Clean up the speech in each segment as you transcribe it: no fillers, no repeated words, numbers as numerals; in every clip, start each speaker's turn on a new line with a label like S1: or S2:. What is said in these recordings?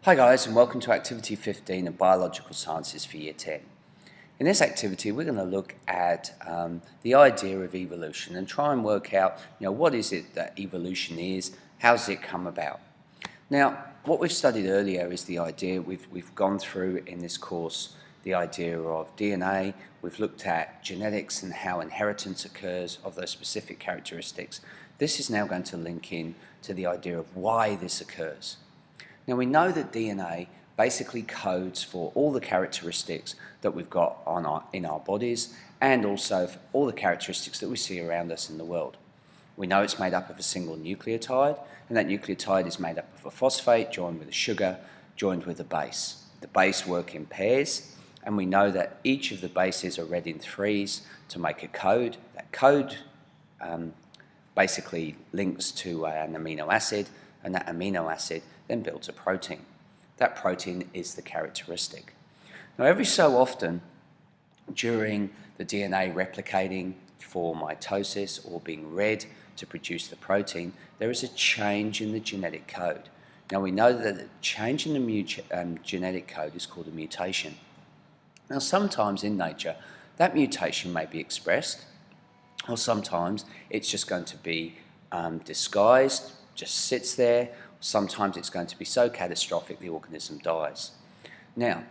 S1: Hi guys, and welcome to Activity 15 of Biological Sciences for Year 10. In this activity we're going to look at the idea of evolution and try and work out what is it that evolution is, how does it come about. Now what we've studied earlier is the idea, we've gone through in this course the idea of DNA, we've looked at genetics and how inheritance occurs of those specific characteristics. This is now going to link in to the idea of why this occurs. Now we know that DNA basically codes for all the characteristics that we've got in our bodies and also for all the characteristics that we see around us in the world. We know it's made up of a single nucleotide, and that nucleotide is made up of a phosphate joined with a sugar joined with a base. The base work in pairs, and we know that each of the bases are read in threes to make a code. That code basically links to an amino acid, and that amino acid then builds a protein. That protein is the characteristic. Now every so often during the DNA replicating for mitosis or being read to produce the protein, there is a change in the genetic code. Now we know that the change in the genetic code is called a mutation. Now sometimes in nature that mutation may be expressed, or sometimes it's just going to be disguised, just sits there. Sometimes it's going to be so catastrophic the organism dies. Now,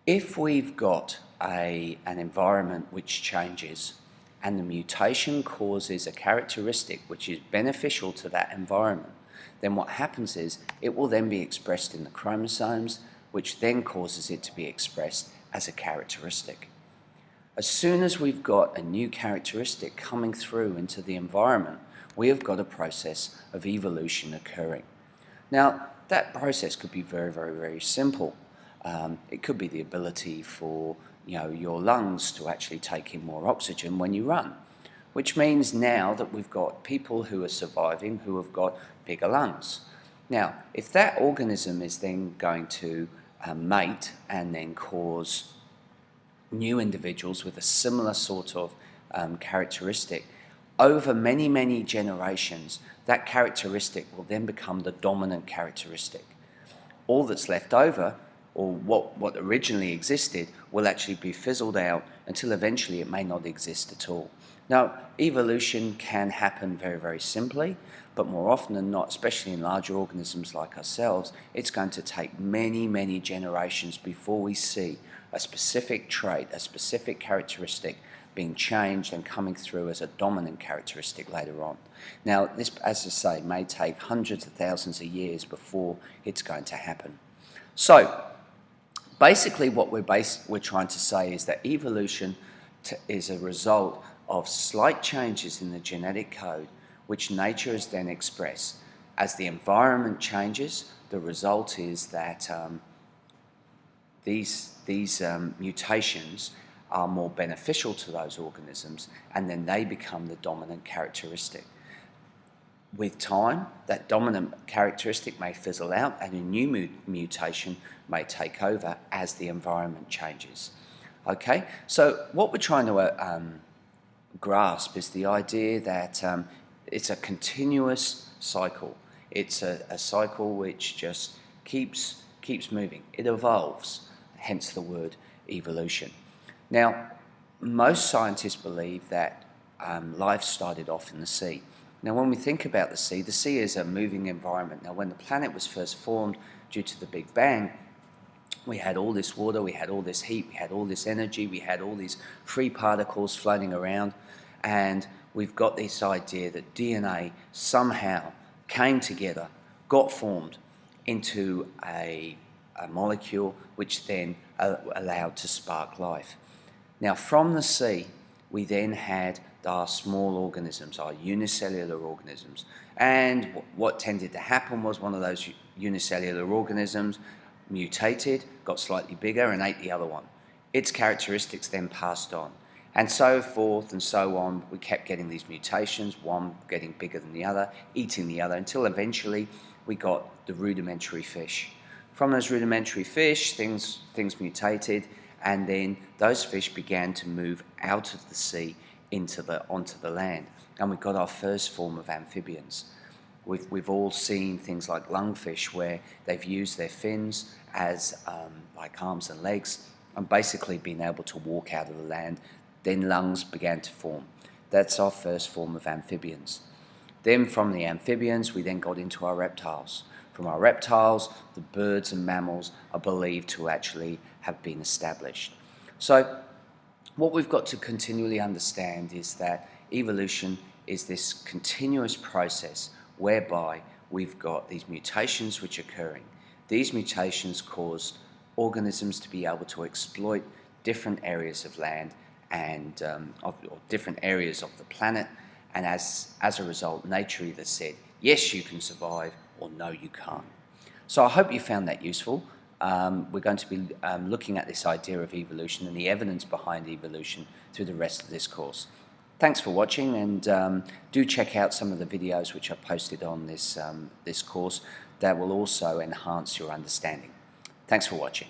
S1: if we've got an environment which changes and the mutation causes a characteristic which is beneficial to that environment, then what happens is it will then be expressed in the chromosomes, which then causes it to be expressed as a characteristic. As soon as we've got a new characteristic coming through into the environment, we have got a process of evolution occurring. Now, that process could be very, very, very simple. It could be the ability for your lungs to actually take in more oxygen when you run, which means now that we've got people who are surviving who have got bigger lungs. Now, if that organism is then going to mate and then cause new individuals with a similar sort of characteristic, over many, many generations, that characteristic will then become the dominant characteristic. All that's left over, or what originally existed, will actually be fizzled out until eventually it may not exist at all. Now, evolution can happen very, very simply, but more often than not, especially in larger organisms like ourselves, it's going to take many, many generations before we see a specific trait, a specific characteristic being changed and coming through as a dominant characteristic later on. Now, this, as I say, may take hundreds of thousands of years before it's going to happen. So, basically what we're trying to say is that evolution is a result of slight changes in the genetic code, which nature has then expressed. As the environment changes, the result is that these mutations are more beneficial to those organisms, and then they become the dominant characteristic. With time, that dominant characteristic may fizzle out and a new mutation may take over as the environment changes. Okay, so what we're trying to grasp is the idea that it's a continuous cycle. It's a cycle which just keeps moving. It evolves, hence the word evolution. Now, most scientists believe that life started off in the sea. Now, when we think about the sea is a moving environment. Now, when the planet was first formed due to the Big Bang, we had all this water, we had all this heat, we had all this energy, we had all these free particles floating around, and we've got this idea that DNA somehow came together, got formed into a molecule which then allowed to spark life. Now, from the sea, we then had our small organisms, our unicellular organisms. And what tended to happen was one of those unicellular organisms mutated, got slightly bigger, and ate the other one. Its characteristics then passed on. And so forth and so on. We kept getting these mutations, one getting bigger than the other, eating the other, until eventually we got the rudimentary fish. From those rudimentary fish, things mutated, and then those fish began to move out of the sea onto the land, and we got our first form of amphibians. We've all seen things like lungfish where they've used their fins as like arms and legs and basically been able to walk out of the land. Then lungs began to form. That's our first form of amphibians. Then from the amphibians, we then got into our reptiles. From our reptiles, the birds and mammals are believed to actually have been established. So what we've got to continually understand is that evolution is this continuous process whereby we've got these mutations which are occurring. These mutations caused organisms to be able to exploit different areas of land and or different areas of the planet, and as a result, nature either said, yes, you can survive, or no, you can't. So I hope you found that useful. We're going to be looking at this idea of evolution and the evidence behind evolution through the rest of this course. Thanks for watching, and do check out some of the videos which I've posted on this course that will also enhance your understanding. Thanks for watching.